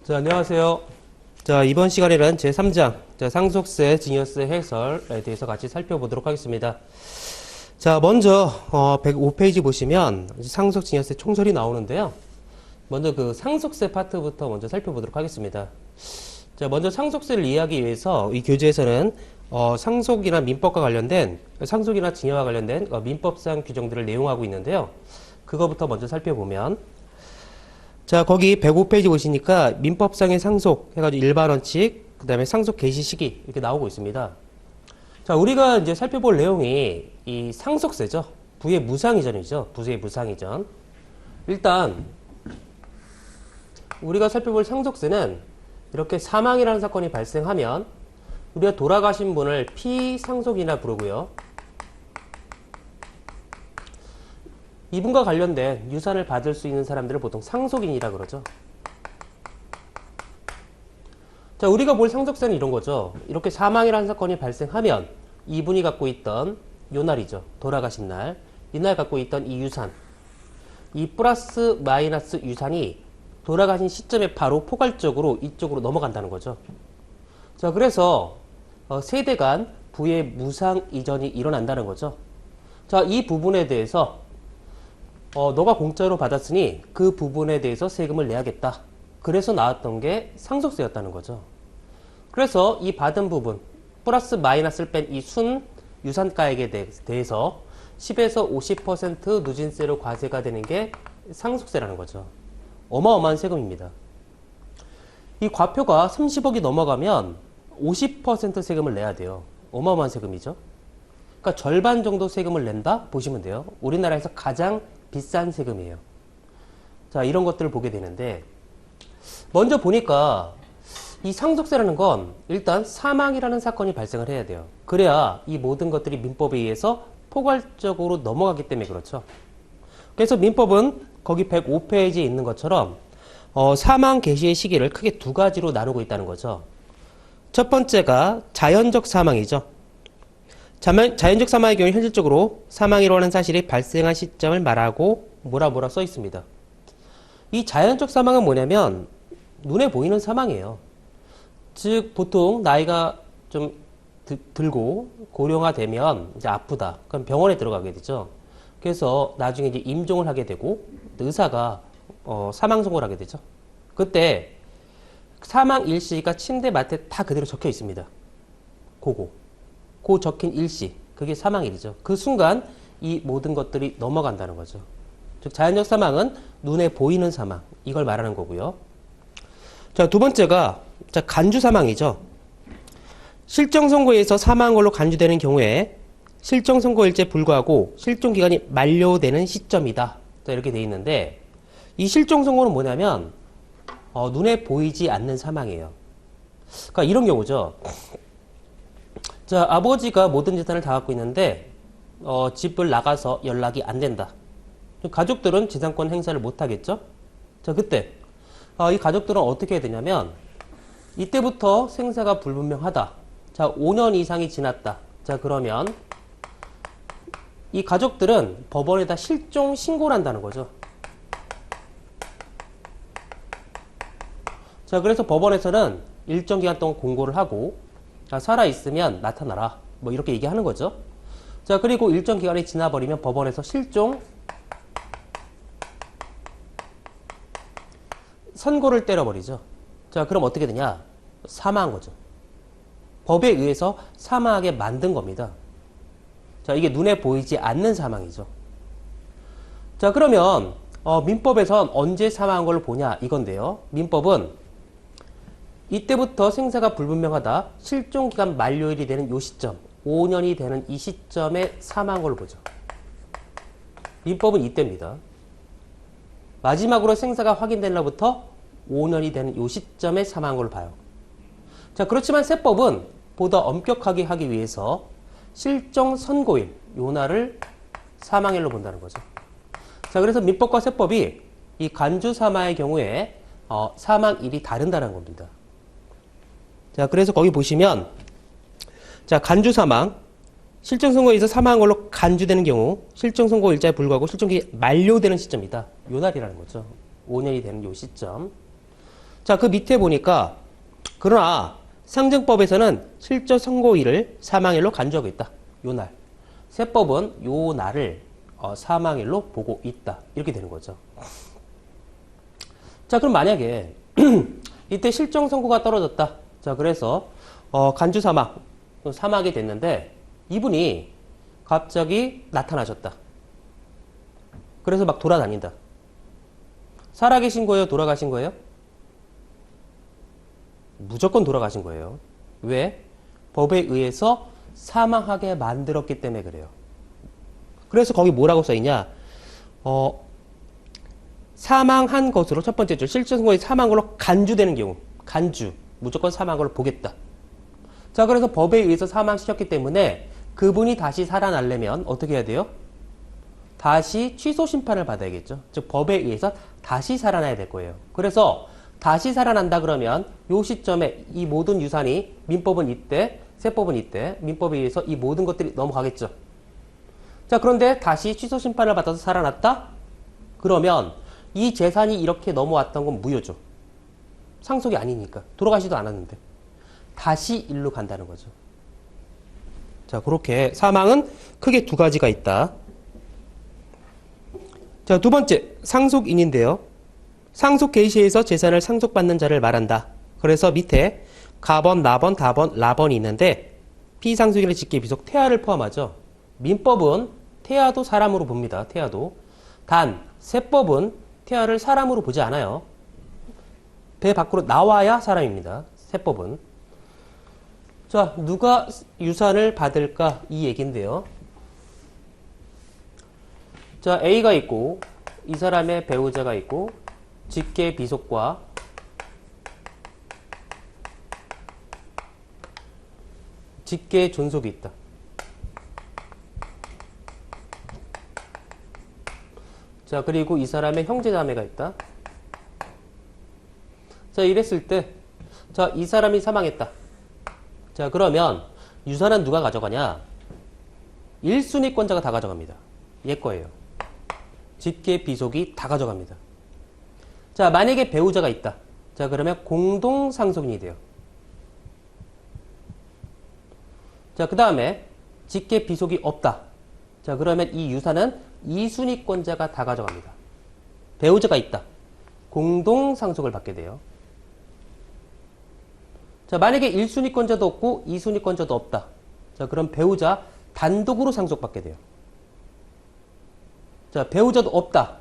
자, 안녕하세요. 자, 이번 시간에는 제3장, 상속세, 증여세 해설에 대해서 같이 살펴보도록 하겠습니다. 자, 먼저, 105페이지 보시면 상속, 증여세 총설이 나오는데요. 먼저 그 상속세 파트부터 먼저 살펴보도록 하겠습니다. 자, 먼저 상속세를 이해하기 위해서 이 교재에서는 상속이나 민법과 관련된, 상속이나 증여와 관련된 민법상 규정들을 내용하고 있는데요. 그거부터 먼저 살펴보면, 자, 거기 105페이지 보시니까 민법상의 상속 해가지고 일반 원칙, 그 다음에 상속 개시 시기 이렇게 나오고 있습니다. 자, 우리가 이제 살펴볼 내용이 이 상속세죠. 부의 무상이전이죠. 부의 무상이전. 일단 우리가 살펴볼 상속세는 이렇게 사망이라는 사건이 발생하면 우리가 돌아가신 분을 피상속이나 부르고요. 이분과 관련된 유산을 받을 수 있는 사람들을 보통 상속인이라 그러죠. 자, 우리가 볼 상속세는 이런 거죠. 이렇게 사망이라는 사건이 발생하면 이분이 갖고 있던 요 날이죠. 돌아가신 날. 이날 갖고 있던 이 유산. 이 플러스 마이너스 유산이 돌아가신 시점에 바로 포괄적으로 이쪽으로 넘어간다는 거죠. 자, 그래서 세대 간 부의 무상 이전이 일어난다는 거죠. 자, 이 부분에 대해서 너가 공짜로 받았으니 그 부분에 대해서 세금을 내야겠다. 그래서 나왔던 게 상속세였다는 거죠. 그래서 이 받은 부분, 플러스 마이너스를 뺀 이 순 유산가액에 대해서 10에서 50% 누진세로 과세가 되는 게 상속세라는 거죠. 어마어마한 세금입니다. 이 과표가 30억이 넘어가면 50% 세금을 내야 돼요. 어마어마한 세금이죠. 그러니까 절반 정도 세금을 낸다? 보시면 돼요. 우리나라에서 가장 비싼 세금이에요. 자, 이런 것들을 보게 되는데, 먼저 보니까 이 상속세라는 건 일단 사망이라는 사건이 발생을 해야 돼요. 그래야 이 모든 것들이 민법에 의해서 포괄적으로 넘어가기 때문에 그렇죠. 그래서 민법은 거기 105페이지에 있는 것처럼 사망 개시의 시기를 크게 두 가지로 나누고 있다는 거죠. 첫 번째가 자연적 사망이죠. 자연적 사망의 경우 현실적으로 사망이라고 하는 사실이 발생한 시점을 말하고 뭐라 써 있습니다. 이 자연적 사망은 뭐냐면 눈에 보이는 사망이에요. 즉 보통 나이가 좀 들고 고령화되면 이제 아프다. 그럼 병원에 들어가게 되죠. 그래서 나중에 이제 임종을 하게 되고 의사가 사망 선고를 하게 되죠. 그때 사망 일시가 침대 맡에 다 그대로 적혀 있습니다. 그 적힌 일시, 그게 사망일이죠. 그 순간 이 모든 것들이 넘어간다는 거죠. 즉 자연적 사망은 눈에 보이는 사망, 이걸 말하는 거고요. 자, 두 번째가 간주 사망이죠. 실정 선고에서 사망한 걸로 간주되는 경우에 실정 선고일지에 불구하고 실종 기간이 만료되는 시점이다. 자, 이렇게 돼 있는데 이 실종 선고는 뭐냐면 눈에 보이지 않는 사망이에요. 그러니까 이런 경우죠. 자, 아버지가 모든 재산을 다 갖고 있는데 집을 나가서 연락이 안 된다. 가족들은 재산권 행사를 못 하겠죠. 자, 그때 이 가족들은 어떻게 해야 되냐면 이때부터 생사가 불분명하다. 자, 5년 이상이 지났다. 자, 그러면 이 가족들은 법원에다 실종 신고를 한다는 거죠. 자, 그래서 법원에서는 일정 기간 동안 공고를 하고 살아있으면 나타나라. 뭐 이렇게 얘기하는 거죠. 자, 그리고 일정 기간이 지나버리면 법원에서 실종 선고를 때려버리죠. 자, 그럼 어떻게 되냐? 사망한 거죠. 법에 의해서 사망하게 만든 겁니다. 자, 이게 눈에 보이지 않는 사망이죠. 자, 그러면 민법에선 언제 사망한 걸 보냐 이건데요. 민법은 이때부터 생사가 불분명하다. 실종기간 만료일이 되는 이 시점, 5년이 되는 이 시점에 사망한 걸로 보죠. 민법은 이때입니다. 마지막으로 생사가 확인된 날부터 5년이 되는 이 시점에 사망한 걸로 봐요. 자, 그렇지만 세법은 보다 엄격하게 하기 위해서 실종 선고일, 요 날을 사망일로 본다는 거죠. 자, 그래서 민법과 세법이 이 간주 사망의 경우에 사망일이 다른다는 겁니다. 자, 그래서 거기 보시면, 자, 간주 사망, 실종 선고에서 사망한 걸로 간주되는 경우, 실종 선고 일자에 불구하고 실종기 만료되는 시점이다. 요 날이라는 거죠. 5년이 되는 요 시점. 자, 그 밑에 보니까 그러나 상증법에서는 실적 선고일을 사망일로 간주하고 있다. 요 날. 세법은 요 날을 사망일로 보고 있다. 이렇게 되는 거죠. 자, 그럼 만약에 이때 실정 선고가 떨어졌다. 자, 그래서 간주 사망이 됐는데 이분이 갑자기 나타나셨다. 그래서 막 돌아다닌다. 살아계신 거예요? 돌아가신 거예요? 무조건 돌아가신 거예요. 왜? 법에 의해서 사망하게 만들었기 때문에 그래요. 그래서 거기 뭐라고 써있냐? 사망한 것으로 첫 번째 줄 실질선고의 사망으로 간주되는 경우 간주 무조건 사망으로 보겠다. 자, 그래서 법에 의해서 사망시켰기 때문에 그분이 다시 살아나려면 어떻게 해야 돼요? 다시 취소 심판을 받아야겠죠. 즉 법에 의해서 다시 살아나야 될 거예요. 그래서 다시 살아난다 그러면 요 시점에 이 모든 유산이 민법은 이때, 세법은 이때, 민법에 의해서 이 모든 것들이 넘어가겠죠. 자, 그런데 다시 취소 심판을 받아서 살아났다? 그러면 이 재산이 이렇게 넘어왔던 건 무효죠. 상속이 아니니까. 돌아가시도 않았는데. 다시 일로 간다는 거죠. 자, 그렇게 사망은 크게 두 가지가 있다. 자, 두 번째, 상속인인데요. 상속 개시에서 재산을 상속받는 자를 말한다. 그래서 밑에 가번, 나번, 다번, 라번이 있는데 피상속인의 직계, 비속, 태아를 포함하죠. 민법은 태아도 사람으로 봅니다. 태아도. 단, 세법은 태아를 사람으로 보지 않아요. 배 밖으로 나와야 사람입니다. 세법은. 자, 누가 유산을 받을까? 이 얘기인데요. 자, A가 있고 이 사람의 배우자가 있고 직계 비속과 직계 존속이 있다. 자, 그리고 이 사람의 형제자매가 있다. 자, 이랬을 때, 자, 이 사람이 사망했다. 자, 그러면 유산은 누가 가져가냐? 1순위권자가 다 가져갑니다. 얘 거예요. 직계 비속이 다 가져갑니다. 자, 만약에 배우자가 있다. 자, 그러면 공동상속인이 돼요. 자, 그 다음에 직계 비속이 없다. 자, 그러면 이 유산은 2순위권자가 다 가져갑니다. 배우자가 있다. 공동상속을 받게 돼요. 자, 만약에 1순위권자도 없고 2순위권자도 없다. 자, 그럼 배우자 단독으로 상속받게 돼요. 자, 배우자도 없다.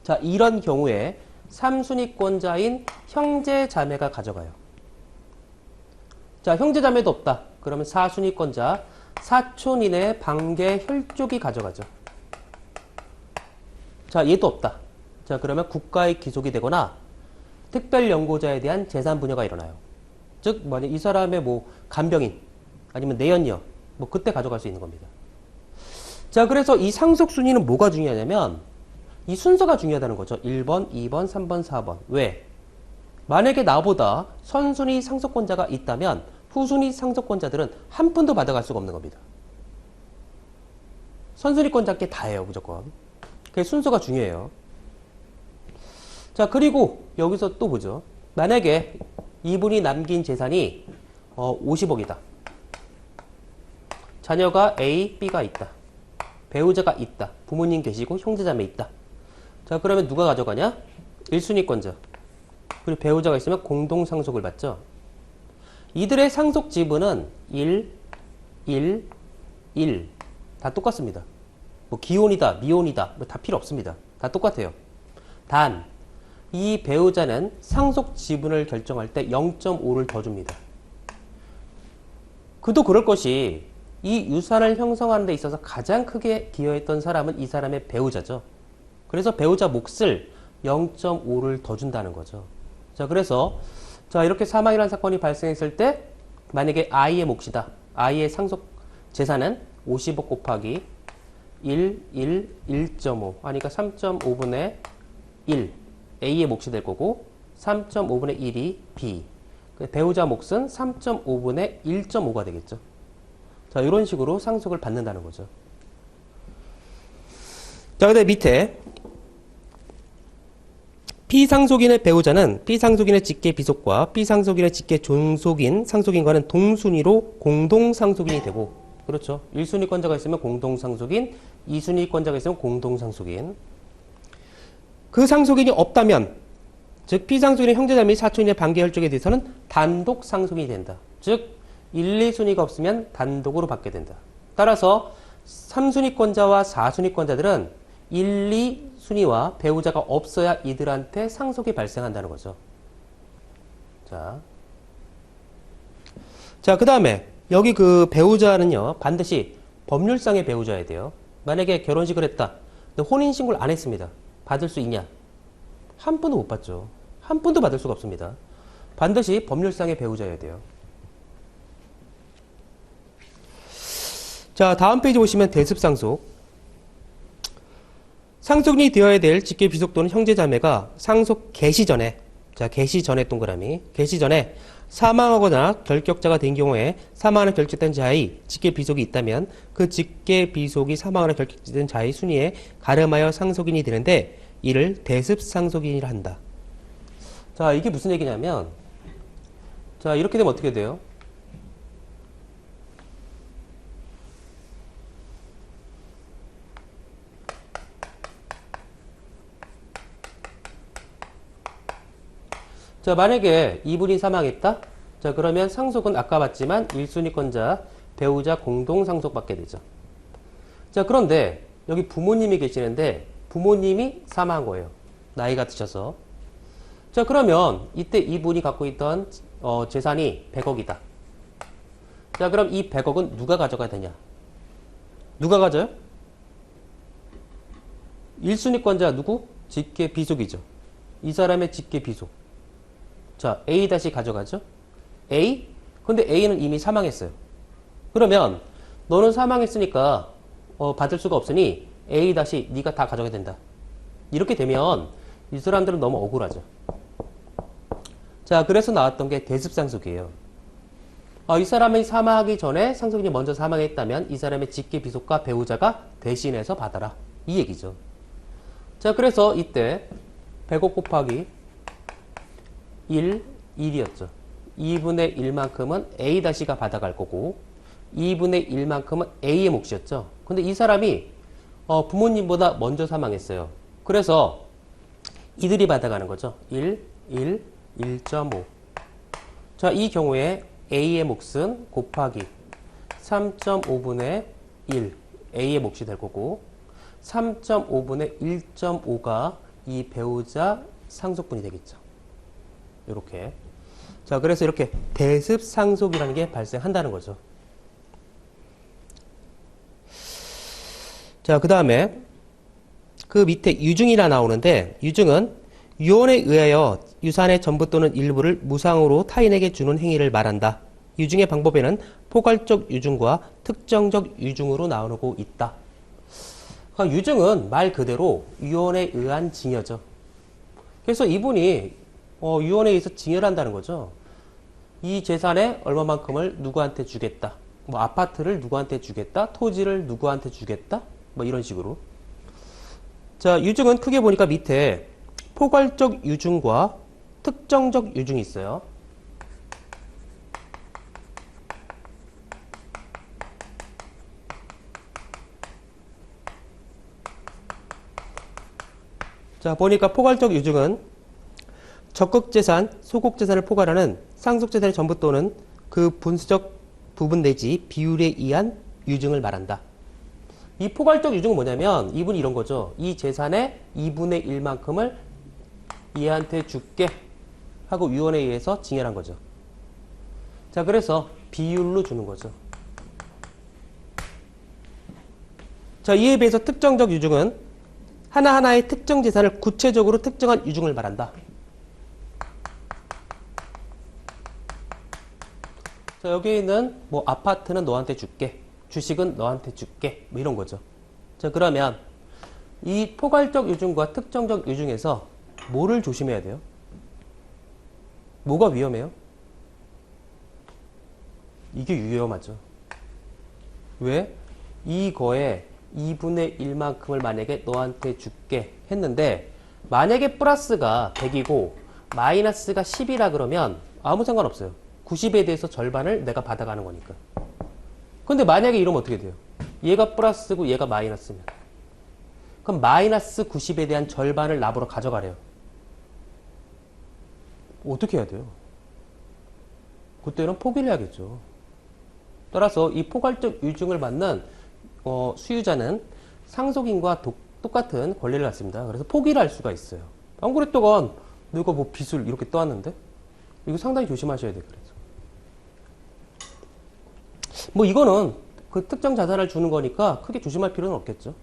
자, 이런 경우에 3순위권자인 형제자매가 가져가요. 자, 형제자매도 없다. 그러면 4순위권자 사촌인의 반계 혈족이 가져가죠. 자, 얘도 없다. 자, 그러면 국가의 귀속이 되거나 특별연고자에 대한 재산 분여가 일어나요. 즉, 만약 이 사람의 간병인 아니면 내연녀 그때 가져갈 수 있는 겁니다. 자, 그래서 이 상속 순위는 뭐가 중요하냐면 이 순서가 중요하다는 거죠. 1번, 2번, 3번, 4번. 왜? 만약에 나보다 선순위 상속권자가 있다면 후순위 상속권자들은 한 푼도 받아갈 수가 없는 겁니다. 선순위권자께 다예요, 무조건. 그게 순서가 중요해요. 자, 그리고 여기서 또 보죠. 만약에 이분이 남긴 재산이 50억이다. 자녀가 A, B가 있다. 배우자가 있다. 부모님 계시고 형제자매 있다. 자, 그러면 누가 가져가냐? 1순위권자. 그리고 배우자가 있으면 공동상속을 받죠. 이들의 상속 지분은 1, 1, 1. 다 똑같습니다. 기혼이다, 미혼이다, 다 필요 없습니다. 다 똑같아요. 단, 이 배우자는 상속 지분을 결정할 때 0.5를 더 줍니다. 그도 그럴 것이 이 유산을 형성하는 데 있어서 가장 크게 기여했던 사람은 이 사람의 배우자죠. 그래서 배우자 몫을 0.5를 더 준다는 거죠. 자, 그래서 자, 이렇게 사망이라는 사건이 발생했을 때 만약에 I의 몫이다. I의 상속 재산은 50억 곱하기 1, 1, 1.5 하니까 3.5분의 1 A의 몫이 될 거고 3.5분의 1이 B. 배우자 몫은 3.5분의 1.5가 되겠죠. 자, 이런 식으로 상속을 받는다는 거죠. 자, 그다음에 밑에 피상속인의 배우자는 피상속인의 직계 비속과 피상속인의 직계 존속인, 상속인과는 동순위로 공동상속인이 되고, 그렇죠. 1순위권자가 있으면 공동상속인, 2순위권자가 있으면 공동상속인. 그 상속인이 없다면, 즉 피상속인의 형제자매 및 사촌인의 반계 혈족에 대해서는 단독 상속인이 된다. 즉 1, 2순위가 없으면 단독으로 받게 된다. 따라서 3순위권자와 4순위권자들은 1, 2순위와 배우자가 없어야 이들한테 상속이 발생한다는 거죠. 자, 그 다음에 여기 그 배우자는요, 반드시 법률상의 배우자여야 돼요. 만약에 결혼식을 했다. 근데 혼인신고를 안 했습니다. 받을 수 있냐? 한 푼도 못 받죠. 한 푼도 받을 수가 없습니다. 반드시 법률상의 배우자여야 돼요. 자, 다음 페이지 보시면 대습상속. 상속인이 되어야 될 직계 비속 또는 형제자매가 상속 개시 전에, 자, 개시 전에 동그라미, 개시 전에 사망하거나 결격자가 된 경우에 사망하는 결격된 자의 직계 비속이 있다면 그 직계 비속이 사망하는 결격된 자의 순위에 가름하여 상속인이 되는데 이를 대습상속인이라 한다. 자, 이게 무슨 얘기냐면, 자, 이렇게 되면 어떻게 돼요? 자, 만약에 이분이 사망했다? 자, 그러면 상속은 아까 봤지만 1순위권자, 배우자 공동 상속받게 되죠. 자, 그런데 여기 부모님이 계시는데 부모님이 사망한 거예요. 나이가 드셔서. 자, 그러면 이때 이분이 갖고 있던 재산이 100억이다. 자, 그럼 이 100억은 누가 가져가야 되냐? 누가 가져요? 1순위권자 누구? 직계 비속이죠. 이 사람의 직계 비속. 자, A 다시 가져가죠. A? 근데 A는 이미 사망했어요. 그러면 너는 사망했으니까 받을 수가 없으니 A 다시 네가 다 가져가야 된다. 이렇게 되면 이 사람들은 너무 억울하죠. 자, 그래서 나왔던 게 대습상속이에요. 이 사람이 사망하기 전에 상속인이 먼저 사망했다면 이 사람의 직계 비속과 배우자가 대신해서 받아라. 이 얘기죠. 자, 그래서 이때 100억 곱하기 1, 1이었죠. 2분의 1만큼은 A-가 받아갈 거고 2분의 1만큼은 A의 몫이었죠. 근데 이 사람이 부모님보다 먼저 사망했어요. 그래서 이들이 받아가는 거죠. 1, 1, 1.5. 자, 이 경우에 A의 몫은 곱하기 3.5분의 1, A의 몫이 될 거고 3.5분의 1.5가 이 배우자 상속분이 되겠죠. 이렇게. 자, 그래서 이렇게 대습상속이라는 게 발생한다는 거죠. 자, 그 다음에 그 밑에 유증이라 나오는데 유증은 유언에 의하여 유산의 전부 또는 일부를 무상으로 타인에게 주는 행위를 말한다. 유증의 방법에는 포괄적 유증과 특정적 유증으로 나누고 있다. 그러니까 유증은 말 그대로 유언에 의한 징여죠. 그래서 이분이 유언에 의해서 징여를 한다는 거죠. 이 재산의 얼마만큼을 누구한테 주겠다. 뭐 아파트를 누구한테 주겠다. 토지를 누구한테 주겠다. 뭐 이런 식으로. 자, 유증은 크게 보니까 밑에 포괄적 유증과 특정적 유증이 있어요. 자, 보니까 포괄적 유증은 적극재산, 소극재산을 포괄하는 상속재산의 전부 또는 그 분수적 부분 내지 비율에 의한 유증을 말한다. 이 포괄적 유증은 뭐냐면 이분이 이런 거죠. 이 재산의 2분의 1만큼을 얘한테 줄게 하고 유언에 의해서 징여한 거죠. 자, 그래서 비율로 주는 거죠. 자, 이에 비해서 특정적 유증은 하나하나의 특정 재산을 구체적으로 특정한 유증을 말한다. 자, 여기 있는 뭐 아파트는 너한테 줄게, 주식은 너한테 줄게, 뭐 이런 거죠. 자, 그러면 이 포괄적 유증과 특정적 유증에서 뭐를 조심해야 돼요? 뭐가 위험해요? 이게 위험하죠. 왜? 이거에 2분의 1만큼을 만약에 너한테 줄게 했는데 만약에 플러스가 100이고 마이너스가 10이라 그러면 아무 상관없어요. 90에 대해서 절반을 내가 받아가는 거니까. 근데 만약에 이러면 어떻게 돼요? 얘가 플러스고 얘가 마이너스면. 그럼 마이너스 90에 대한 절반을 납으로 가져가래요. 어떻게 해야 돼요? 그때는 포기를 해야겠죠. 따라서 이 포괄적 유증을 받는 수유자는 상속인과 똑같은 권리를 갖습니다. 그래서 포기를 할 수가 있어요. 안 그랬다간 누가 뭐 빚을 이렇게 떠왔는데? 이거 상당히 조심하셔야 돼요. 그래서 뭐 이거는 그 특정 자산을 주는 거니까 크게 조심할 필요는 없겠죠.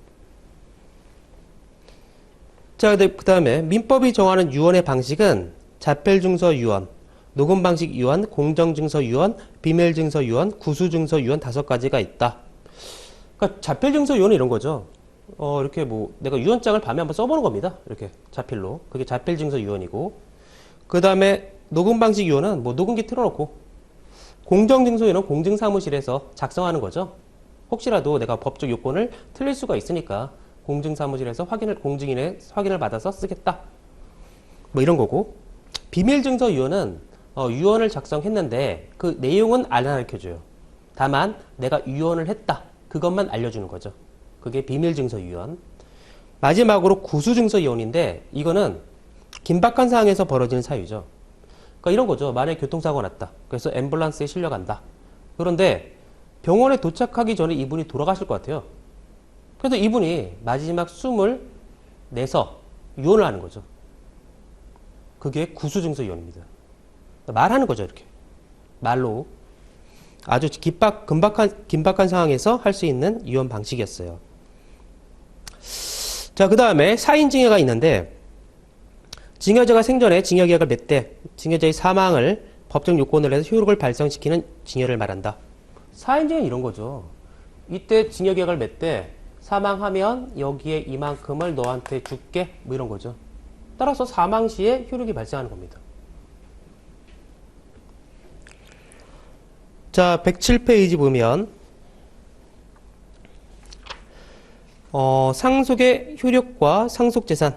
자, 그 다음에 민법이 정하는 유언의 방식은 자필증서 유언, 녹음 방식 유언, 공정증서 유언, 비밀증서 유언, 구수증서 유언 5가지가 있다. 그러니까 자필증서 유언은 이런 거죠. 이렇게 뭐 내가 유언장을 밤에 한번 써보는 겁니다. 이렇게 자필로. 그게 자필증서 유언이고. 그 다음에 녹음 방식 유언은 뭐 녹음기 틀어놓고, 공정증서 유언은 공증사무실에서 작성하는 거죠. 혹시라도 내가 법적 요건을 틀릴 수가 있으니까 공증사무실에서 공증인의 확인을 받아서 쓰겠다. 뭐 이런 거고. 비밀증서 유언은 유언을 작성했는데 그 내용은 안 알려줘요. 다만 내가 유언을 했다. 그것만 알려주는 거죠. 그게 비밀증서 유언. 마지막으로 구수증서 유언인데 이거는 긴박한 상황에서 벌어지는 사유죠. 그러니까 이런 거죠. 만약에 교통사고가 났다. 그래서 앰뷸런스에 실려간다. 그런데 병원에 도착하기 전에 이분이 돌아가실 것 같아요. 그래서 이분이 마지막 숨을 내서 유언을 하는 거죠. 그게 구수증서 유언입니다. 말하는 거죠. 이렇게 말로 아주 긴박한 상황에서 할 수 있는 유언 방식이었어요. 자, 그 다음에 사인증여가 있는데, 증여자가 생전에 증여계약을 맺되 증여자의 사망을 법적 요건으로 해서 효력을 발생시키는 증여를 말한다. 사인증여는 이런 거죠. 이때 증여계약을 맺되 사망하면 여기에 이만큼을 너한테 줄게, 뭐 이런 거죠. 따라서 사망 시에 효력이 발생하는 겁니다. 자, 107페이지 보면 상속의 효력과 상속재산,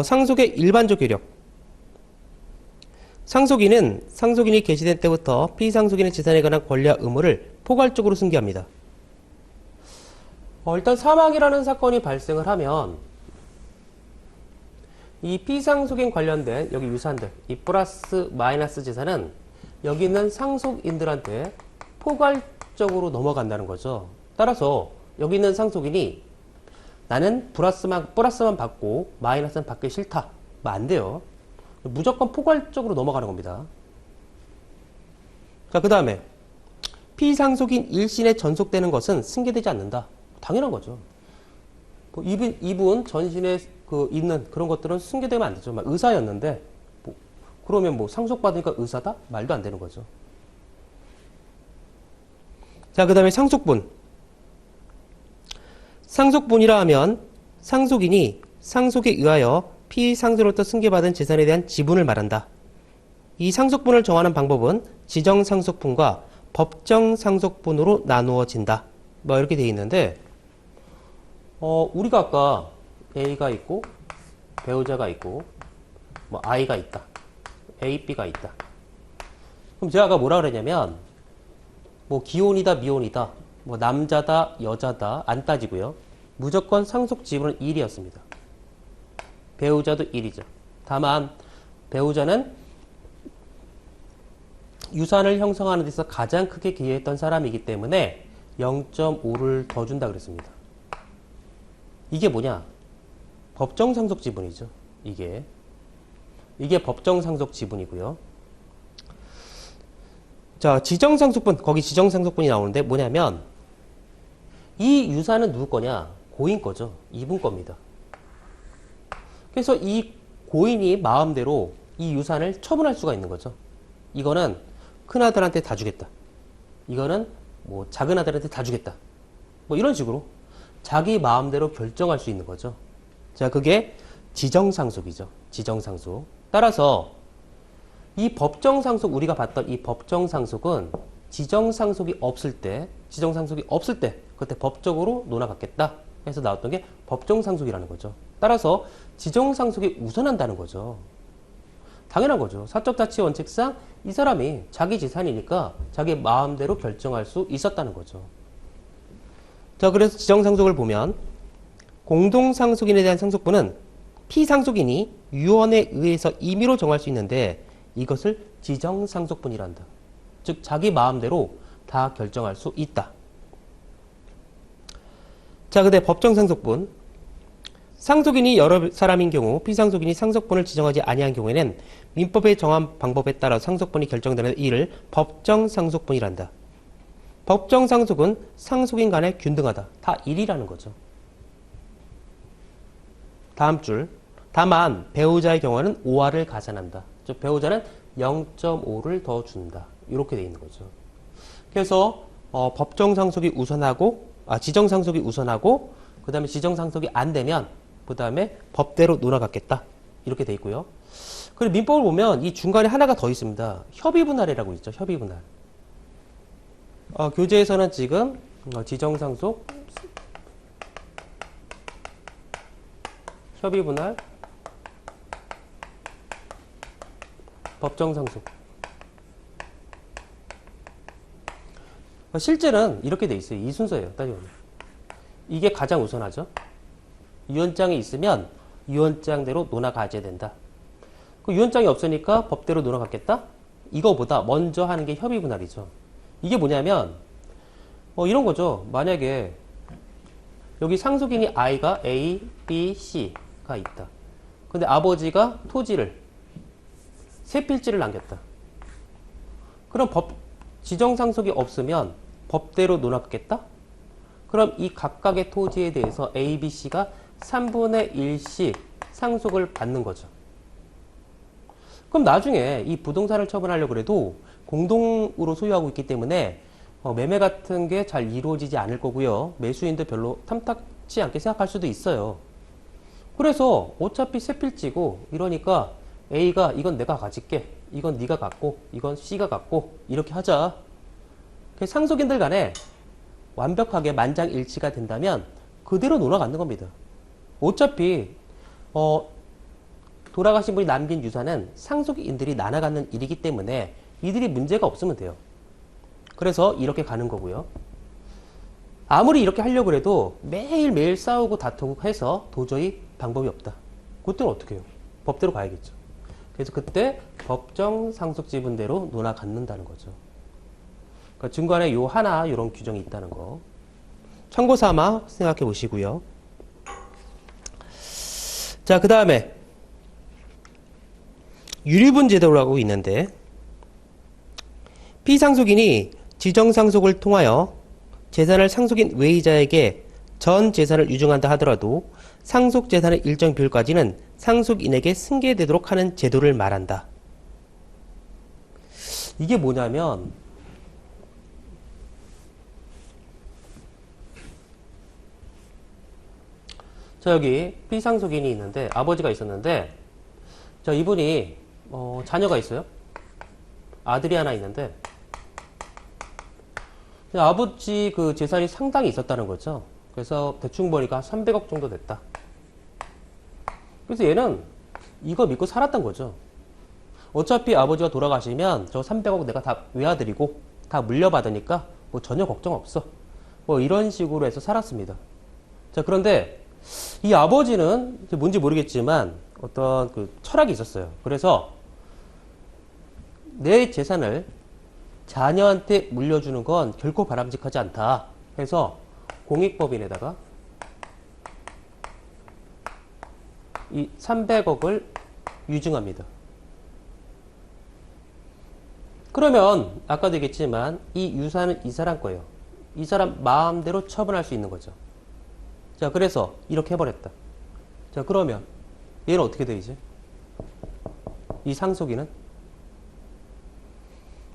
상속의 일반적 효력. 상속인이 개시된 때부터 피상속인의 재산에 관한 권리와 의무를 포괄적으로 승계합니다. 일단 사망이라는 사건이 발생을 하면 이 피상속인 관련된 여기 유산들, 이 플러스 마이너스 재산은 여기 있는 상속인들한테 포괄적으로 넘어간다는 거죠. 따라서 여기 있는 상속인이 나는 플러스만 받고 마이너스는 받기 싫다. 뭐 안 돼요. 무조건 포괄적으로 넘어가는 겁니다. 자, 그 다음에 피상속인 일신에 전속되는 것은 승계되지 않는다. 당연한 거죠. 뭐 이분 전신에 있는 그런 것들은 승계되면 안 되죠. 막 의사였는데 그러면 뭐 상속받으니까 의사다? 말도 안 되는 거죠. 자, 그 다음에 상속분. 상속분이라 하면 상속인이 상속에 의하여 피상속으로부터 승계받은 재산에 대한 지분을 말한다. 이 상속분을 정하는 방법은 지정상속분과 법정상속분으로 나누어진다. 뭐 이렇게 되어 있는데 우리가 아까 A가 있고 배우자가 있고 뭐 I가 있다. A, B가 있다. 그럼 제가 아까 뭐라 그랬냐면 뭐 기혼이다, 미혼이다, 뭐 남자다, 여자다 안 따지고요. 무조건 상속 지분은 1이었습니다. 배우자도 1이죠. 다만 배우자는 유산을 형성하는 데서 가장 크게 기여했던 사람이기 때문에 0.5를 더 준다 그랬습니다. 이게 뭐냐? 법정 상속 지분이죠. 이게 법정 상속 지분이고요. 자, 지정상속분, 거기 지정상속분이 나오는데 뭐냐면 이 유산은 누구 거냐? 고인 거죠. 이분 겁니다. 그래서 이 고인이 마음대로 이 유산을 처분할 수가 있는 거죠. 이거는 큰아들한테 다 주겠다. 이거는 뭐 작은아들한테 다 주겠다. 뭐 이런 식으로 자기 마음대로 결정할 수 있는 거죠. 자, 그게 지정상속이죠. 지정상속. 따라서 이 법정상속, 우리가 봤던 이 법정상속은 지정상속이 없을 때, 그때 법적으로 논하받겠다. 해서 나왔던 게 법정상속이라는 거죠. 따라서 지정상속이 우선한다는 거죠. 당연한 거죠. 사적 자치 원칙상 이 사람이 자기 재산이니까 자기 마음대로 결정할 수 있었다는 거죠. 자, 그래서 지정상속을 보면 공동상속인에 대한 상속분은 피상속인이 유언에 의해서 임의로 정할 수 있는데 이것을 지정상속분이란다. 즉 자기 마음대로 다 결정할 수 있다. 자, 근데 법정상속분. 상속인이 여러 사람인 경우 피상속인이 상속분을 지정하지 아니한 경우에는 민법에 정한 방법에 따라 상속분이 결정되는 이를 법정상속분이란다. 법정상속은 상속인 간에 균등하다. 다 1이라는 거죠. 다음 줄. 다만 배우자의 경우는 5화를 가산한다. 즉 배우자는 0.5를 더 준다. 이렇게 돼 있는 거죠. 그래서 법정상속이 우선하고 지정상속이 우선하고 그 다음에 지정상속이 안 되면 그 다음에 법대로 논아갖겠다. 이렇게 돼 있고요. 그리고 민법을 보면 이 중간에 하나가 더 있습니다. 협의분할이라고 있죠. 협의분할. 교재에서는 지금 지정상속, 협의분할, 법정상속. 실제는 이렇게 돼 있어요. 이 순서예요. 따지면. 이게 가장 우선하죠. 유언장이 있으면 유언장대로 논아가져야 된다. 그 유언장이 없으니까 법대로 논아갖겠다? 이거보다 먼저 하는 게 협의분할이죠. 이게 뭐냐면 이런 거죠. 만약에 여기 상속인이 아이가 A, B, C가 있다. 근데 아버지가 토지를 세 필지를 남겼다. 그럼 지정상속이 없으면 법대로 논아갖겠다? 그럼 이 각각의 토지에 대해서 A, B, C가 3분의 1씩 상속을 받는 거죠. 그럼 나중에 이 부동산을 처분하려고 해도 공동으로 소유하고 있기 때문에 매매 같은 게 잘 이루어지지 않을 거고요. 매수인도 별로 탐탁치 않게 생각할 수도 있어요. 그래서 어차피 세 필지고 이러니까 A가 이건 내가 가질게. 이건 네가 갖고 이건 C가 갖고 이렇게 하자. 상속인들 간에 완벽하게 만장일치가 된다면 그대로 논아갖는 겁니다. 어차피 돌아가신 분이 남긴 유산은 상속인들이 나눠갖는 일이기 때문에 이들이 문제가 없으면 돼요. 그래서 이렇게 가는 거고요. 아무리 이렇게 하려고 해도 매일매일 싸우고 다투고 해서 도저히 방법이 없다. 그때는 어떻게 해요? 법대로 가야겠죠. 그래서 그때 법정 상속 지분대로 논아갖는다는 거죠. 그러니까 중간에 요 하나 이런 규정이 있다는 거 참고 삼아 생각해 보시고요. 자, 그 다음에 유리분 제도라고 있는데 피상속인이 지정상속을 통하여 재산을 상속인 외의자에게 전 재산을 유증한다 하더라도 상속 재산의 일정 비율까지는 상속인에게 승계되도록 하는 제도를 말한다. 이게 뭐냐면 자, 여기 피상속인이 있는데 아버지가 있었는데 자, 이분이 자녀가 있어요. 아들이 하나 있는데 아버지 그 재산이 상당히 있었다는 거죠. 그래서 대충 보니까 300억 정도 됐다. 그래서 얘는 이거 믿고 살았던 거죠. 어차피 아버지가 돌아가시면 저 300억 내가 다 외아들이고 다 물려받으니까 뭐 전혀 걱정 없어. 뭐 이런 식으로 해서 살았습니다. 자, 그런데 이 아버지는 뭔지 모르겠지만 어떤 그 철학이 있었어요. 그래서 내 재산을 자녀한테 물려주는 건 결코 바람직하지 않다 해서 공익법인에다가 이 300억을 유증합니다. 그러면 아까도 얘기했지만 이 유산은 이 사람 거예요. 이 사람 마음대로 처분할 수 있는 거죠. 자, 그래서 이렇게 해버렸다. 자, 그러면 얘는 어떻게 돼 이제? 이 상속인은?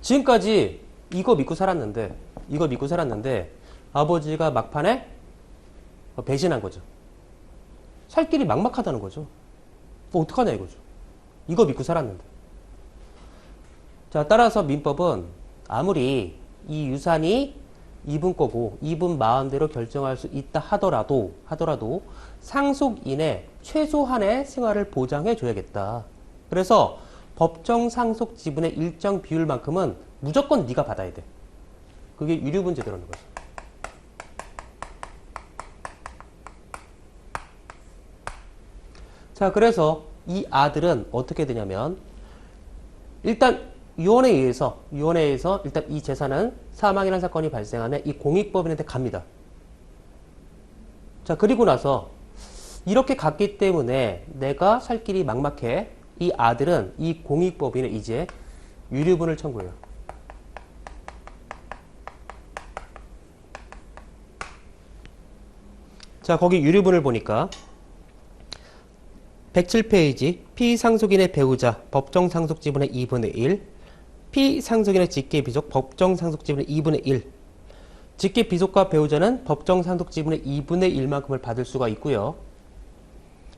지금까지 이거 믿고 살았는데 아버지가 막판에 배신한 거죠. 살 길이 막막하다는 거죠. 뭐 어떡하냐 이거죠. 이거 믿고 살았는데. 자, 따라서 민법은 아무리 이 유산이 이분 거고 이분 마음대로 결정할 수 있다 하더라도 상속인의 최소한의 생활을 보장해 줘야겠다. 그래서 법정 상속 지분의 일정 비율만큼은 무조건 네가 받아야 돼. 그게 유류분 제도라는 거죠. 자, 그래서 이 아들은 어떻게 되냐면 일단 유언에 의해서 일단 이 재산은 사망이라는 사건이 발생하는 이 공익법인한테 갑니다. 자, 그리고 나서 이렇게 갔기 때문에 내가 살 길이 막막해. 이 아들은 이 공익법인에 이제 유류분을 청구해요. 자, 거기 유류분을 보니까 107페이지 피상속인의 배우자 법정 상속 지분의 2분의 1 피상속인의 직계 비속 법정 상속 지분의 2분의 1 직계 비속과 배우자는 법정 상속 지분의 2분의 1만큼을 받을 수가 있고요.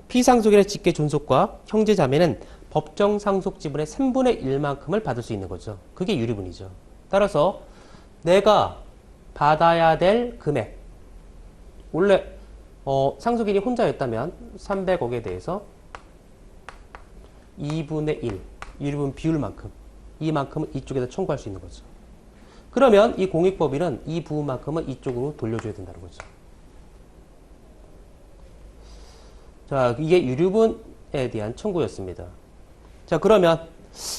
피상속인의 직계 존속과 형제 자매는 법정 상속 지분의 3분의 1만큼을 받을 수 있는 거죠. 그게 유류분이죠. 따라서 내가 받아야 될 금액 원래 상속인이 혼자였다면 300억에 대해서 2분의 1 유류분 비율만큼 이만큼은 이쪽에다 청구할 수 있는 거죠. 그러면 이 공익법인은 이 부분만큼은 이쪽으로 돌려줘야 된다는 거죠. 자, 이게 유류분에 대한 청구였습니다. 자, 그러면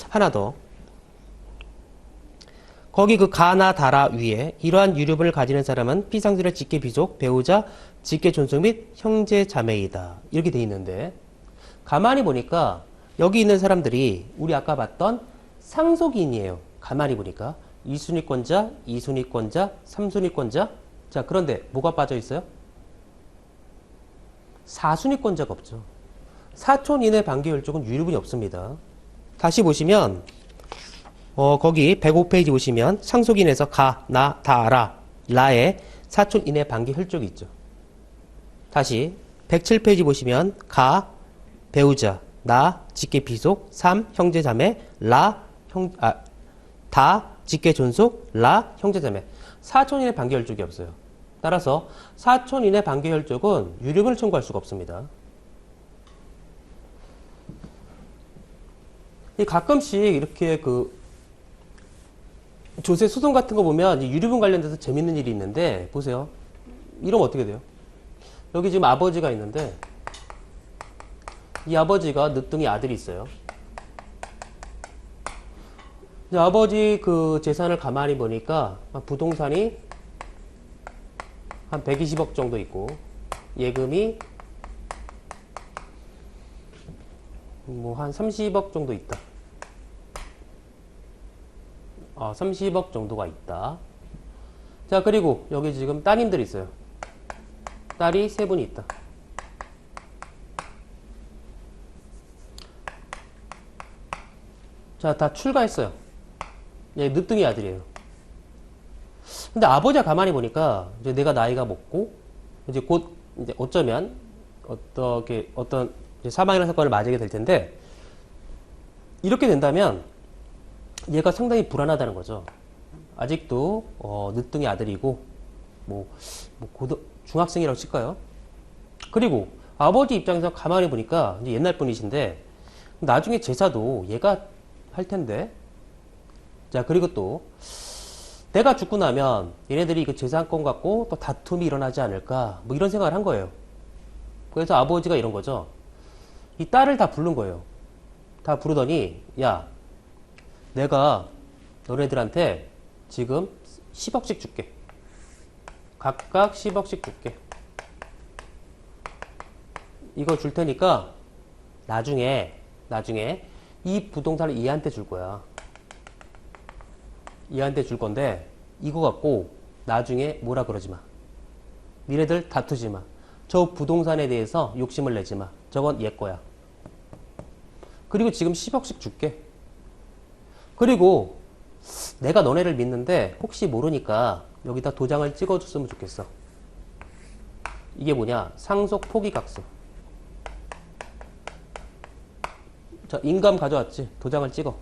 하나 더. 거기 그 가나 다라 위에 이러한 유류분을 가지는 사람은 피상속인의 직계 비속, 배우자, 직계 존속 및 형제 자매이다. 이렇게 돼 있는데 가만히 보니까 여기 있는 사람들이 우리 아까 봤던 상속인이에요. 가만히 보니까 2순위권자, 2순위권자, 3순위권자. 자, 그런데 뭐가 빠져 있어요? 4순위권자가 없죠. 사촌 이내 반계 혈족은 유류분이 없습니다. 다시 보시면 거기 105페이지 보시면 상속인에서 가, 나, 다, 라에 사촌 이내 반계 혈족이 있죠. 다시 107페이지 보시면 가, 배우자, 나, 직계 비속, 3, 형제 자매, 다, 직계 존속, 형제 자매. 사촌 이내 반계 혈족이 없어요. 따라서 사촌 이내 반계 혈족은 유류분을 청구할 수가 없습니다. 가끔씩 이렇게 그 조세 소송 같은 거 보면 유류분 관련돼서 재밌는 일이 있는데 보세요. 이러면 어떻게 돼요? 여기 지금 아버지가 있는데 이 아버지가 늦둥이 아들이 있어요. 아버지 그 재산을 가만히 보니까 부동산이 한 120억 정도 있고 예금이 뭐 한 30억 정도 있다. 30억 정도가 있다. 자, 그리고 여기 지금 따님들이 있어요. 딸이 3분이 있다. 자, 다 출가했어요. 얘 늦둥이 아들이에요. 근데 아버지가 가만히 보니까 이제 내가 나이가 먹고 이제 곧 이제 어쩌면 어떤 이제 사망이라는 사건을 맞이하게 될 텐데 이렇게 된다면 얘가 상당히 불안하다는 거죠. 아직도 늦둥이 아들이고 중학생이라고 칠까요? 그리고 아버지 입장에서 가만히 보니까 이제 옛날 분이신데 나중에 제사도 얘가 할 텐데. 자, 그리고 또 내가 죽고 나면 얘네들이 그 재산권 갖고 또 다툼이 일어나지 않을까 뭐 이런 생각을 한 거예요. 그래서 아버지가 이런 거죠. 이 딸을 다 부른 거예요. 다 부르더니 야, 내가 너네들한테 지금 10억씩 줄게. 각각 10억씩 줄게. 이거 줄 테니까 나중에 이 부동산을 얘한테 줄 거야. 얘한테 줄 건데 이거 갖고 나중에 뭐라 그러지 마. 니네들 다투지 마. 저 부동산에 대해서 욕심을 내지 마. 저건 얘 거야. 그리고 지금 10억씩 줄게. 그리고 내가 너네를 믿는데 혹시 모르니까 여기다 도장을 찍어줬으면 좋겠어. 이게 뭐냐? 상속 포기각서. 자, 인감 가져왔지? 도장을 찍어.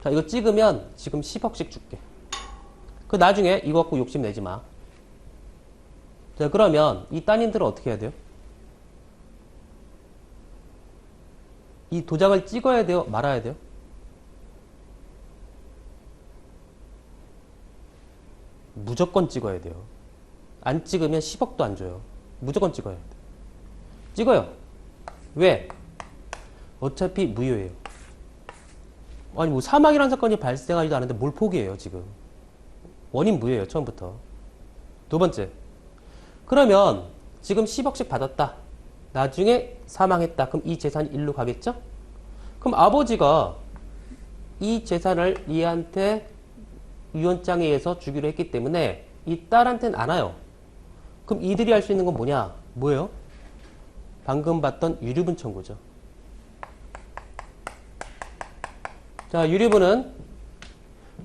자, 이거 찍으면 지금 10억씩 줄게. 그 나중에 이거 갖고 욕심 내지 마. 자, 그러면 이 따님들은 어떻게 해야 돼요? 이 도장을 찍어야 돼요? 말아야 돼요? 무조건 찍어야 돼요. 안 찍으면 10억도 안 줘요. 무조건 찍어야 돼요. 찍어요. 왜? 어차피 무효예요. 아니 뭐 사망이라는 사건이 발생하지도 않은데 뭘 포기해요 지금. 원인 무효예요 처음부터. 두 번째, 그러면 지금 10억씩 받았다. 나중에 사망했다. 그럼 이 재산이 일로 가겠죠? 그럼 아버지가 이 재산을 얘한테 유언장에 의해서 주기로 했기 때문에 이 딸한테는 안 와요. 그럼 이들이 할 수 있는 건 뭐냐? 뭐예요? 방금 봤던 유류분 청구죠. 자, 유류분은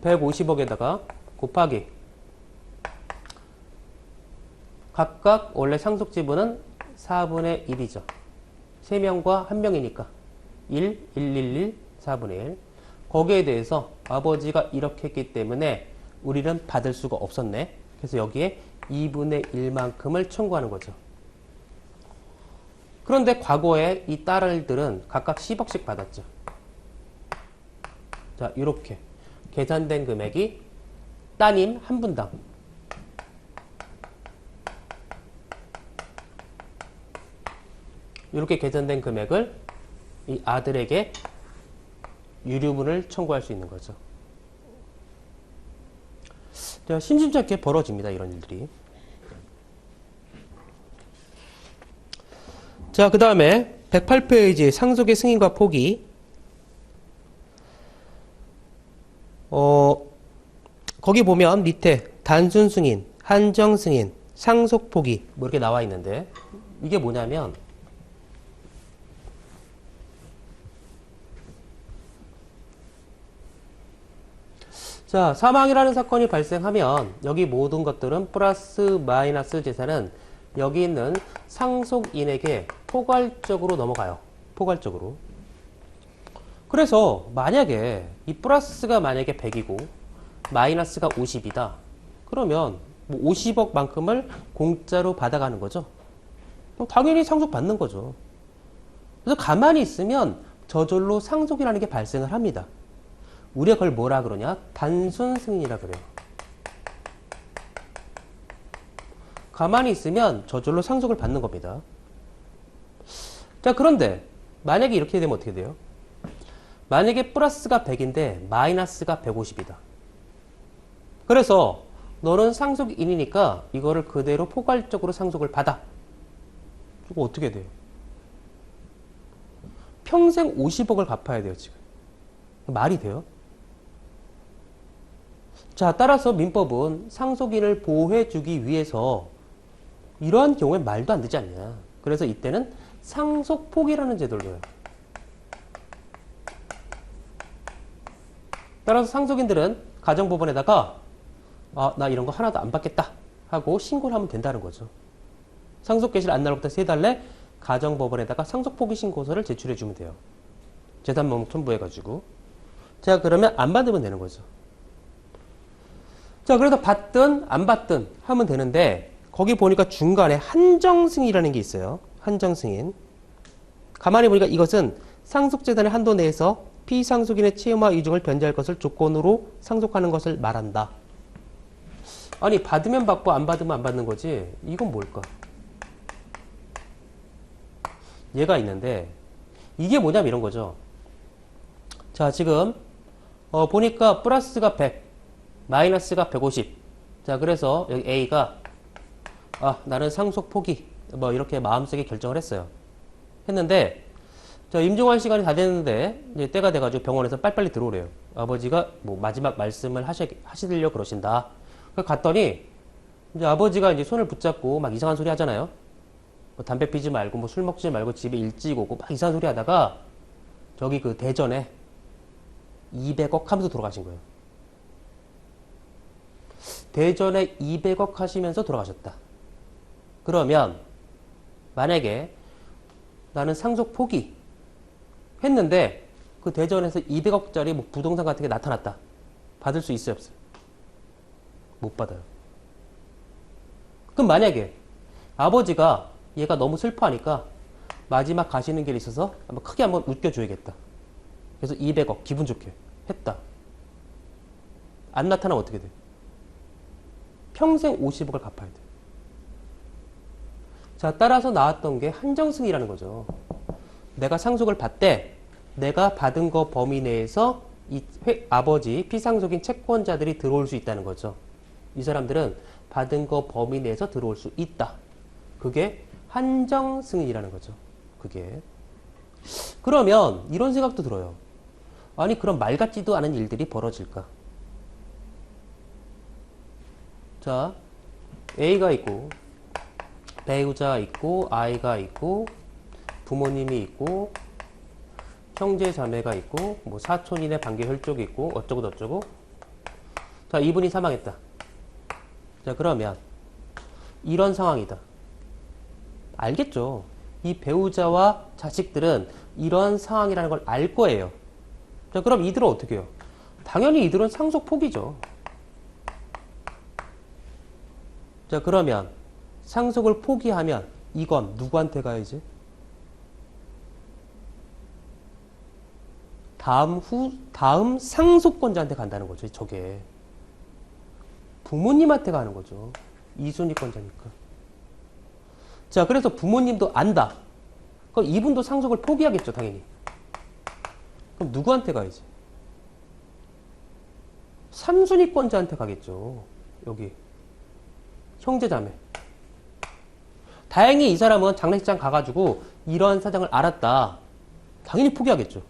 150억에다가 곱하기 각각 원래 상속 지분은 4분의 1이죠. 3명과 1명이니까 1, 1, 1, 1, 4분의 1. 거기에 대해서 아버지가 이렇게 했기 때문에 우리는 받을 수가 없었네. 그래서 여기에 2분의 1만큼을 청구하는 거죠. 그런데 과거에 이 딸들은 각각 10억씩 받았죠. 자, 이렇게 계산된 금액이 따님 한 분당 이렇게 계산된 금액을 이 아들에게 유류분을 청구할 수 있는 거죠. 자, 심심찮게 벌어집니다. 이런 일들이. 자, 그 다음에 108페이지 상속의 승인과 포기. 거기 보면 밑에 단순 승인, 한정 승인, 상속 포기 뭐 이렇게 나와 있는데 이게 뭐냐면 자, 사망이라는 사건이 발생하면 여기 모든 것들은 플러스 마이너스 재산은 여기 있는 상속인에게 포괄적으로 넘어가요. 포괄적으로. 그래서 만약에 이 플러스가 만약에 100이고 마이너스가 50이다. 그러면 뭐 50억만큼을 공짜로 받아가는 거죠. 당연히 상속받는 거죠. 그래서 가만히 있으면 저절로 상속이라는 게 발생을 합니다. 우리가 그걸 뭐라 그러냐? 단순 승인이라 그래요. 가만히 있으면 저절로 상속을 받는 겁니다. 자, 그런데 만약에 이렇게 되면 어떻게 돼요? 만약에 플러스가 100인데 마이너스가 150이다. 그래서 너는 상속인이니까 이거를 그대로 포괄적으로 상속을 받아. 이거 어떻게 돼요? 평생 50억을 갚아야 돼요, 지금. 말이 돼요? 자, 따라서 민법은 상속인을 보호해주기 위해서 이러한 경우에 말도 안 되지 않냐. 그래서 이때는 상속포기라는 제도를 둬요. 따라서 상속인들은 가정법원에다가 나 이런 거 하나도 안 받겠다 하고 신고를 하면 된다는 거죠. 상속개시를 안 날로부터 3달 내 가정법원에다가 상속포기 신고서를 제출해 주면 돼요. 재산목록 첨부해가지고. 자, 그러면 안 받으면 되는 거죠. 자, 그래서 받든 안 받든 하면 되는데 거기 보니까 중간에 한정승인이라는 게 있어요. 한정승인. 가만히 보니까 이것은 상속재산의 한도 내에서 피상속인의 채무와 이중을 변제할 것을 조건으로 상속하는 것을 말한다. 아니, 받으면 받고 안 받으면 안 받는 거지. 이건 뭘까? 얘가 있는데 이게 뭐냐면 이런 거죠. 자, 지금 보니까 플러스가 100, 마이너스가 150. 자, 그래서 여기 A가 나는 상속 포기 뭐 이렇게 마음속에 결정을 했어요. 했는데 자, 임종할 시간이 다 됐는데 이제 때가 돼가지고 병원에서 빨리빨리 들어오래요. 아버지가 뭐 마지막 말씀을 하시려고 그러신다. 그래서 갔더니 이제 아버지가 이제 손을 붙잡고 막 이상한 소리 하잖아요. 뭐 담배 피지 말고 뭐 술 먹지 말고 집에 일찍 오고 막 이상한 소리 하다가 저기 그 대전에 200억 하면서 돌아가신 거예요. 대전에 200억 하시면서 돌아가셨다. 그러면 만약에 나는 상속 포기 했는데 그 대전에서 200억짜리 뭐 부동산 같은 게 나타났다. 받을 수 있어요, 없어요? 못 받아요. 그럼 만약에 아버지가 얘가 너무 슬퍼하니까 마지막 가시는 길에 있어서 한번 크게 한번 웃겨줘야겠다. 그래서 200억 기분 좋게 했다. 안 나타나면 어떻게 돼? 평생 50억을 갚아야 돼. 자, 따라서 나왔던 게 한정승이라는 거죠. 내가 상속을 받되 내가 받은 거 범위 내에서 아버지 피상속인 채권자들이 들어올 수 있다는 거죠. 이 사람들은 받은 거 범위 내에서 들어올 수 있다. 그게 한정승인이라는 거죠. 그게. 그러면 이런 생각도 들어요. 아니 그럼 말 같지도 않은 일들이 벌어질까? 자, A가 있고 배우자가 있고 아이가 있고 부모님이 있고 형제 자매가 있고 뭐 사촌이네 관계 혈족이 있고 어쩌고 저쩌고. 자, 이분이 사망했다. 자, 그러면 이런 상황이다. 알겠죠? 이 배우자와 자식들은 이런 상황이라는 걸 알 거예요. 자, 그럼 이들은 어떻게 해요? 당연히 이들은 상속 포기죠. 자, 그러면 상속을 포기하면 이건 누구한테 가야지? 다음 상속권자한테 간다는 거죠. 저게. 부모님한테 가는 거죠. 이순위권자니까. 자, 그래서 부모님도 안다. 그럼 이분도 상속을 포기하겠죠, 당연히. 그럼 누구한테 가야지? 3순위권자한테 가겠죠. 여기. 형제자매. 다행히 이 사람은 장례식장 가가지고 이런 사정을 알았다. 당연히 포기하겠죠.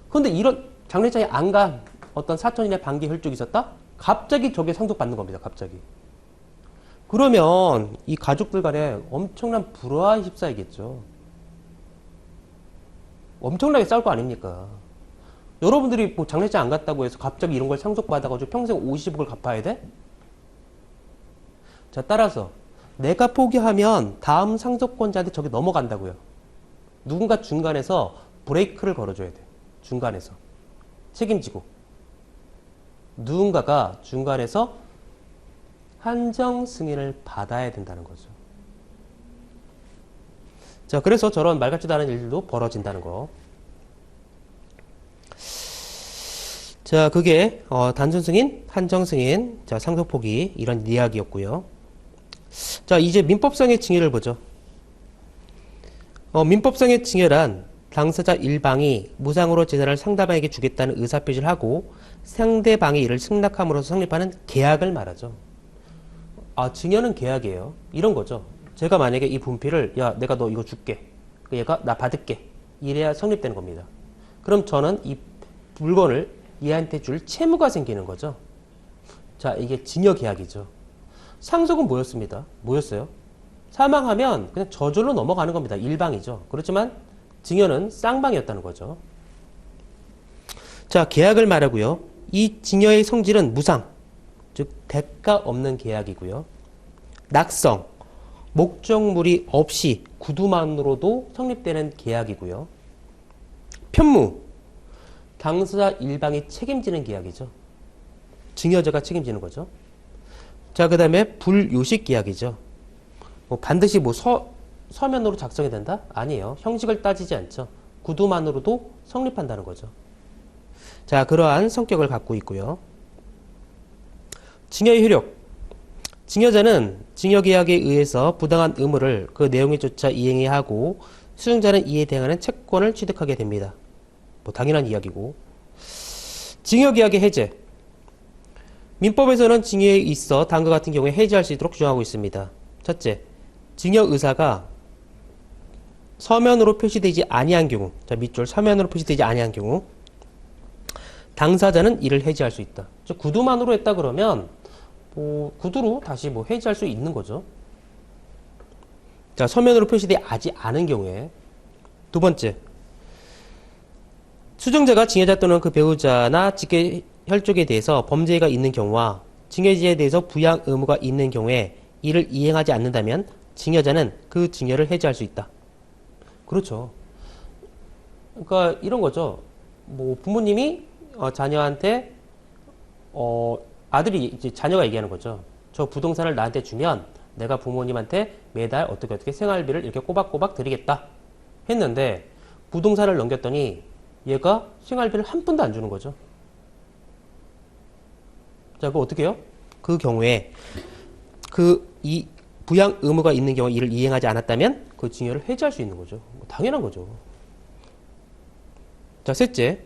그런데 이런 장례식장에 안 간 어떤 사촌이나 반기 혈족이 있었다? 갑자기 저게 상속받는 겁니다. 갑자기. 그러면 이 가족들 간에 엄청난 불화에 휩싸이겠죠. 엄청나게 싸울 거 아닙니까? 여러분들이 뭐 장례식장 안 갔다고 해서 갑자기 이런 걸 상속받아가지고 평생 50억을 갚아야 돼? 자, 따라서 내가 포기하면 다음 상속권자한테 저게 넘어간다고요. 누군가 중간에서 브레이크를 걸어줘야 돼. 중간에서. 책임지고. 누군가가 중간에서 한정 승인을 받아야 된다는 거죠. 자, 그래서 저런 말 같지도 않은 일들도 벌어진다는 거. 자, 그게 단순 승인, 한정 승인, 자, 상속 포기 이런 이야기였고요. 자, 이제 민법상의 징계를 보죠. 민법상의 징계란 당사자 일방이 무상으로 재산을 상대방에게 주겠다는 의사표시를 하고 상대방이 이를 승낙함으로써 성립하는 계약을 말하죠. 아, 증여는 계약이에요. 이런 거죠. 제가 만약에 이 분필을 야, 내가 너 이거 줄게. 얘가 나 받을게. 이래야 성립되는 겁니다. 그럼 저는 이 물건을 얘한테 줄 채무가 생기는 거죠. 자, 이게 증여 계약이죠. 상속은 뭐였습니다? 뭐였어요? 사망하면 그냥 저절로 넘어가는 겁니다. 일방이죠. 그렇지만 증여는 쌍방이었다는 거죠. 자, 계약을 말하고요. 이 증여의 성질은 무상, 즉 대가 없는 계약이고요. 낙성, 목적물이 없이 구두만으로도 성립되는 계약이고요. 편무, 당사자 일방이 책임지는 계약이죠. 증여자가 책임지는 거죠. 자, 그 다음에 불요식 계약이죠. 뭐 반드시 뭐 서면으로 작성해야 된다? 아니에요. 형식을 따지지 않죠. 구두만으로도 성립한다는 거죠. 자, 그러한 성격을 갖고 있고요. 증여의 효력. 증여자는 증여계약에 의해서 부당한 의무를 그 내용에 쫓아 이행해야 하고 수증자는 이에 대응하는 채권을 취득하게 됩니다. 뭐 당연한 이야기고. 증여계약의 해제. 민법에서는 증여에 있어 다음과 같은 경우에 해제할 수 있도록 규정하고 있습니다. 첫째, 증여 의사가 서면으로 표시되지 아니한 경우, 자, 밑줄 서면으로 표시되지 아니한 경우 당사자는 이를 해지할 수 있다. 즉 구두만으로 했다 그러면 뭐 구두로 다시 뭐 해지할 수 있는 거죠. 자, 서면으로 표시되지 않은 경우에. 두 번째, 수증자가 증여자 또는 그 배우자나 직계 혈족에 대해서 범죄가 있는 경우와 증여지에 대해서 부양 의무가 있는 경우에 이를 이행하지 않는다면 증여자는 그 증여를 해지할 수 있다. 그렇죠. 그러니까 이런 거죠. 뭐 부모님이 자녀한테 아들이 이제 자녀가 얘기하는 거죠. 저 부동산을 나한테 주면 내가 부모님한테 매달 어떻게 생활비를 이렇게 꼬박꼬박 드리겠다 했는데 부동산을 넘겼더니 얘가 생활비를 한 푼도 안 주는 거죠. 자, 그거 어떻게 해요? 그 경우에 이 부양 의무가 있는 경우에 이를 이행하지 않았다면 그 증여를 해지할 수 있는 거죠. 당연한 거죠. 자, 셋째.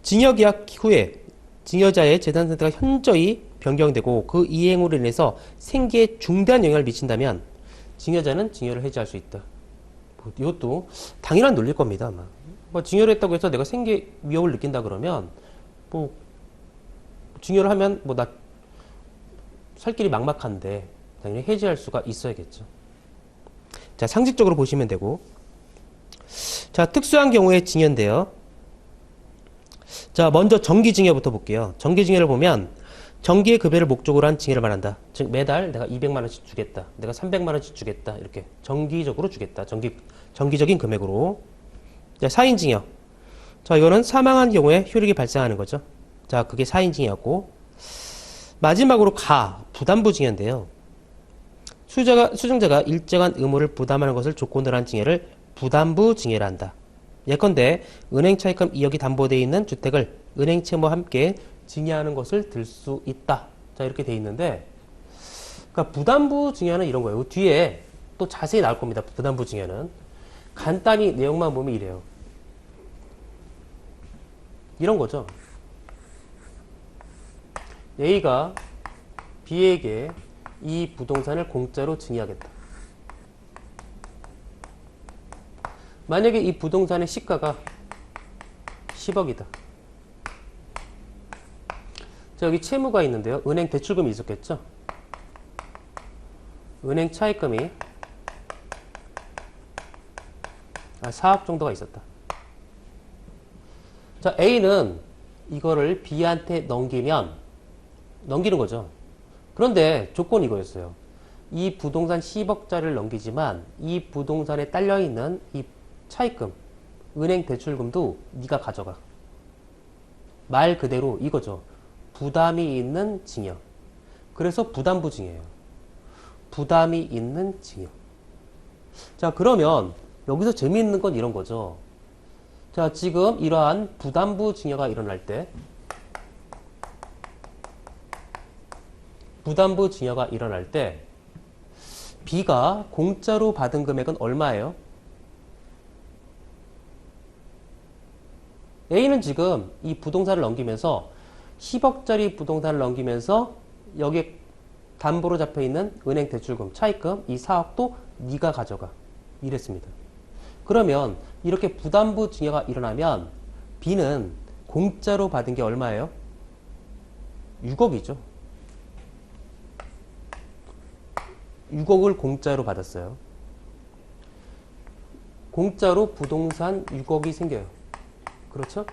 증여계약 후에 증여자의 재산 상태가 현저히 변경되고 그 이행으로 인해서 생계에 중대한 영향을 미친다면 증여자는 증여를 해지할 수 있다. 이것도 당연한 논리일 겁니다. 아마. 뭐 증여를 했다고 해서 내가 생계 위협을 느낀다 그러면 뭐 증여를 하면 뭐 나 살 길이 막막한데 당연히 해지할 수가 있어야겠죠. 자, 상식적으로 보시면 되고. 자, 특수한 경우의 증여인데요. 자, 먼저 정기증여부터 볼게요. 정기증여를 보면 정기의 급여를 목적으로 한 증여를 말한다. 즉 매달 내가 200만 원씩 주겠다. 내가 300만 원씩 주겠다. 이렇게 정기적으로 주겠다. 정기적인 금액으로. 자, 사인증여. 자, 이거는 사망한 경우에 효력이 발생하는 거죠. 자, 그게 사인증여였고. 마지막으로 부담부증여인데요. 수증자가 일정한 의무를 부담하는 것을 조건으로 한 증여를 부담부증여라 한다. 예컨대 은행 차입금 2억이 담보되어 있는 주택을 은행 채무와 함께 증여하는 것을 들 수 있다. 자, 이렇게 돼 있는데, 그러니까 부담부 증여는 이런 거예요. 뒤에 또 자세히 나올 겁니다. 부담부 증여는 간단히 내용만 보면 이래요. 이런 거죠. A가 B에게 이 부동산을 공짜로 증여하겠다. 만약에 이 부동산의 시가가 10억이다. 자, 여기 채무가 있는데요. 은행 대출금이 있었겠죠? 은행 차입금이 4억 정도가 있었다. 자, A는 이거를 B한테 넘기는 거죠. 그런데 조건이 이거였어요. 이 부동산 10억짜리를 넘기지만 이 부동산에 딸려있는 이 차입금, 은행 대출금도 네가 가져가. 말 그대로 이거죠. 부담이 있는 증여. 그래서 부담부 증여예요. 부담이 있는 증여. 자, 그러면 여기서 재미있는 건 이런 거죠. 자, 지금 이러한 부담부 증여가 일어날 때 B가 공짜로 받은 금액은 얼마예요? A는 지금 이 부동산을 넘기면서 10억짜리 부동산을 넘기면서 여기에 담보로 잡혀있는 은행 대출금, 차입금 이 4억도 네가 가져가. 이랬습니다. 그러면 이렇게 부담부 증여가 일어나면 B는 공짜로 받은 게 얼마예요? 6억이죠. 6억을 공짜로 받았어요. 공짜로 부동산 6억이 생겨요. 그렇죠?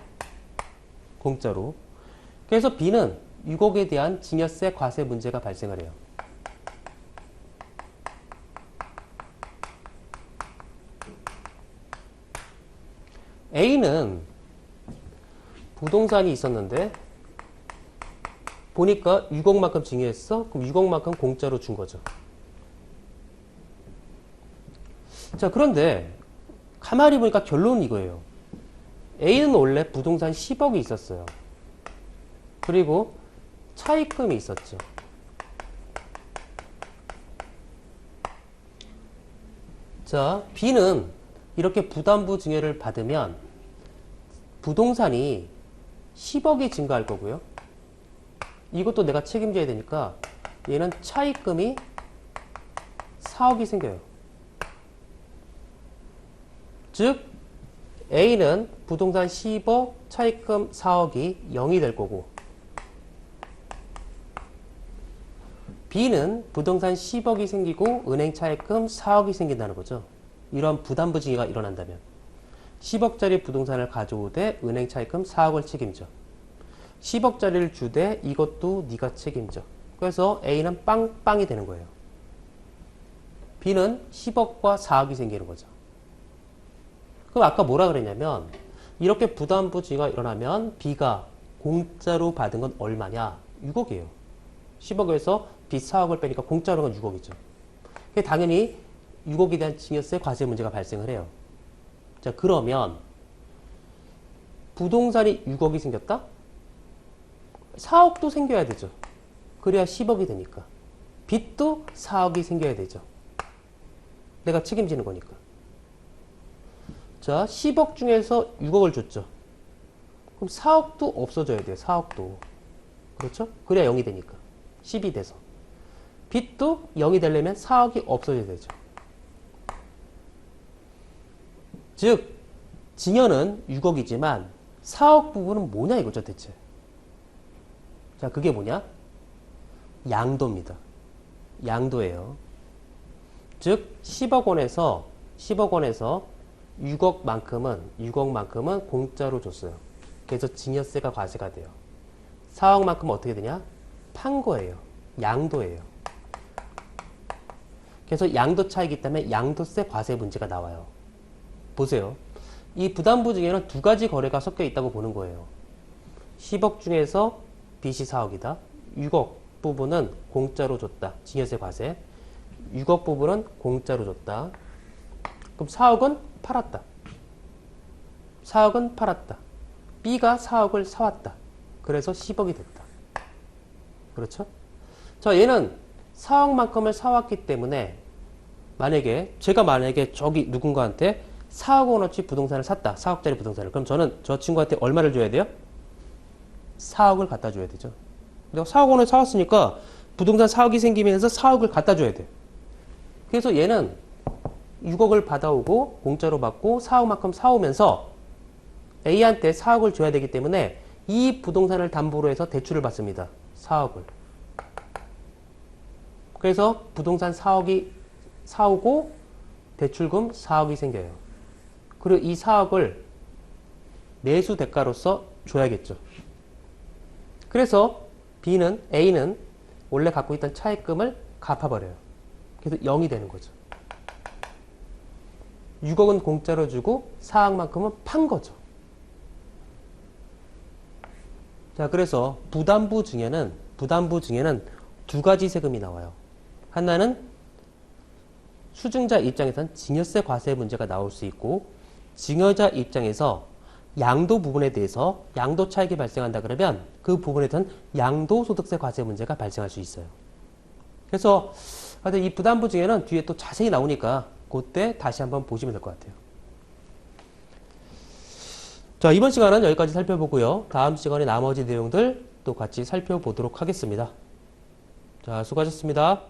공짜로. 그래서 B는 6억에 대한 증여세 과세 문제가 발생을 해요. A는 부동산이 있었는데 보니까 6억만큼 증여했어? 그럼 6억만큼 공짜로 준 거죠. 자, 그런데 가만히 보니까 결론은 이거예요. A는 원래 부동산 10억이 있었어요. 그리고 차입금이 있었죠. 자, B는 이렇게 부담부 증여를 받으면 부동산이 10억이 증가할 거고요. 이것도 내가 책임져야 되니까 얘는 차입금이 4억이 생겨요. 즉 A는 부동산 10억, 차입금 4억이 0이 될 거고 B는 부동산 10억이 생기고 은행 차입금 4억이 생긴다는 거죠. 이런 부담부 증여가 일어난다면 10억짜리 부동산을 가져오되 은행 차입금 4억을 책임져. 10억짜리를 주되 이것도 네가 책임져. 그래서 A는 빵빵이 되는 거예요. B는 10억과 4억이 생기는 거죠. 그럼 아까 뭐라 그랬냐면 이렇게 부담부 증여가 일어나면 B가 공짜로 받은 건 얼마냐? 6억이에요. 10억에서 빚 4억을 빼니까 공짜로 건 6억이죠. 당연히 6억에 대한 증여세 과세 문제가 발생을 해요. 자, 그러면 부동산이 6억이 생겼다? 4억도 생겨야 되죠. 그래야 10억이 되니까. 빚도 4억이 생겨야 되죠. 내가 책임지는 거니까. 자, 10억 중에서 6억을 줬죠. 그럼 4억도 없어져야 돼요. 4억도. 그렇죠? 그래야 0이 되니까. 10이 돼서. 빚도 0이 되려면 4억이 없어져야 되죠. 즉, 증여는 6억이지만 4억 부분은 뭐냐 이거죠, 대체. 자, 그게 뭐냐? 양도입니다. 양도예요. 즉, 10억 원에서 6억만큼은 공짜로 줬어요. 그래서 증여세가 과세가 돼요. 4억만큼은 어떻게 되냐? 판 거예요. 양도예요. 그래서 양도 차이기 때문에 양도세 과세 문제가 나와요. 보세요. 이 부담부 중에는 두 가지 거래가 섞여 있다고 보는 거예요. 10억 중에서 빚이 4억이다. 6억 부분은 공짜로 줬다. 증여세 과세. 6억 부분은 공짜로 줬다. 그럼 4억은 팔았다. 4억은 팔았다. B가 4억을 사왔다. 그래서 10억이 됐다. 그렇죠? 자, 얘는 4억만큼을 사왔기 때문에 제가 만약에 저기 누군가한테 4억 원어치 부동산을 샀다. 4억짜리 부동산을. 그럼 저는 저 친구한테 얼마를 줘야 돼요? 4억을 갖다 줘야 되죠. 내가 4억 원을 사왔으니까 부동산 4억이 생기면서 4억을 갖다 줘야 돼요. 그래서 얘는 6억을 받아오고 공짜로 받고 4억만큼 사오면서 A한테 4억을 줘야 되기 때문에 이 부동산을 담보로 해서 대출을 받습니다. 4억을. 그래서 부동산 4억이 사오고 대출금 4억이 생겨요. 그리고 이 4억을 매수 대가로서 줘야겠죠. 그래서 A는 원래 갖고 있던 차입금을 갚아버려요. 그래서 0이 되는 거죠. 6억은 공짜로 주고 4억만큼은 판 거죠. 자, 그래서 부담부 증여는 두 가지 세금이 나와요. 하나는 수증자 입장에선 증여세 과세 문제가 나올 수 있고, 증여자 입장에서 양도 부분에 대해서 양도 차익이 발생한다 그러면 그 부분에 대한 양도소득세 과세 문제가 발생할 수 있어요. 그래서 이 부담부 증여는 뒤에 또 자세히 나오니까 그때 다시 한번 보시면 될 것 같아요. 자, 이번 시간은 여기까지 살펴보고요. 다음 시간에 나머지 내용들 또 같이 살펴보도록 하겠습니다. 자, 수고하셨습니다.